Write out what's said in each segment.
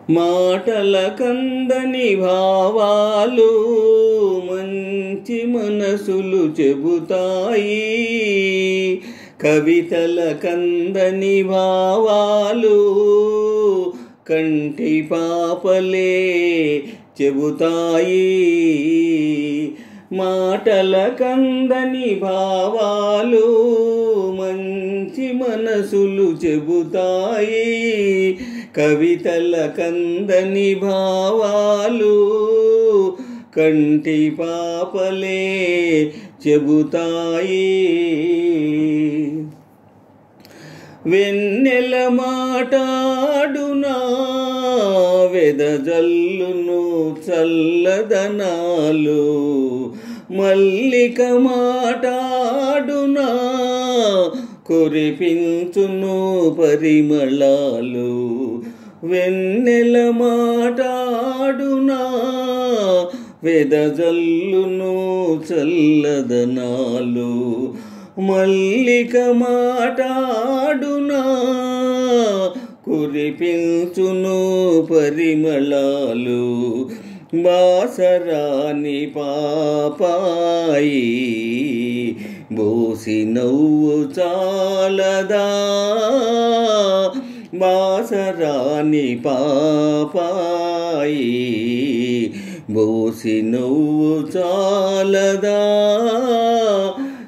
మాటల కందని భావాలు మంచి మనసులు చెబుతాయి. కవితల కందని భావాలు కంటి పాపలే చెబుతాయి. మాటల కందని భావాలు మంచి మనసులు చెబుతాయి. కవితల కందని భావాలు కంటి పాపలే చెబుతాయి. వెన్నెల మాటాడునా వెదజల్లును చల్లదనాలు. మల్లిక మాటాడునా కురిపించును పరిమళాలు. వెన్నెల మాటాడునా వెదజల్లును చల్లదనాలు. మల్లిక మాటాడునా కురిపించును పరిమళాలు. బాసరాని పాపాయి బోసి నవ్వు చాలదా. బాసరాని పాపాయి బోసి నవ్వు చాలదా.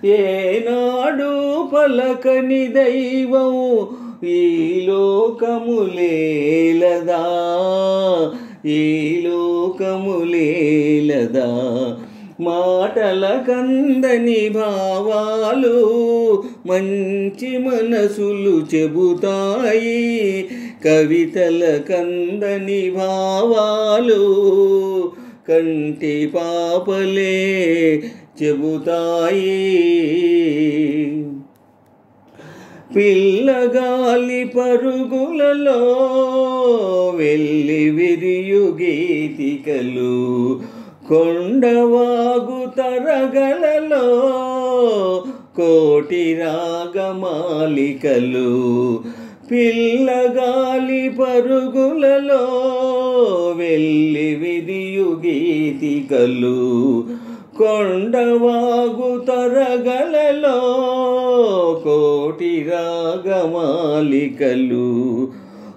ఏనాడు పలకని దైవం ఈ లోకములేలదా. ఈ లోకములేలదా. మాటల కందని భావాలు మంచి మనసులు చెబుతాయి. కవితల కందని భావాలు కంటి పాపలే చెబుతాయి. పిల్లగాలి పరుగులలో వెళ్ళి విరియు గీతికలు. కొండవాగు తరగలలో కోటి రాగమాలికలు. పిల్లగాలి పరుగులలో వెళ్ళి విరియు గీతికలు. కొండవాగు తరగలలో కోటి రాగమాలికలు.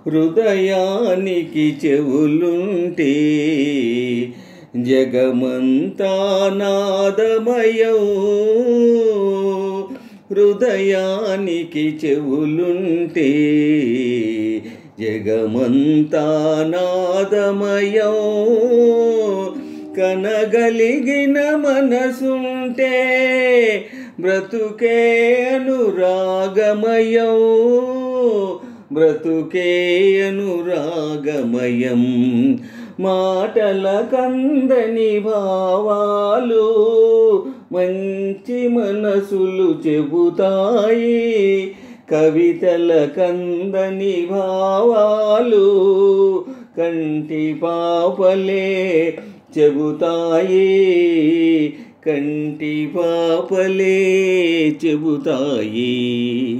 హృదయానికి చెవులుంటే జగమంతా నాదమయం. హృదయానికి చెవులుంటే జగమంతా నాదమయం. కనగలిగిన మనసుంటే బ్రతుకే అనురాగమయం. బ్రతుకే అనురాగమయం. మాటల కందని భావాలు మంచి మనసులు చెబుతాయి. కవితల కందని భావాలు కంటి పాపలే చెబుతాయి. కంటి పాపలే చెబుతాయి.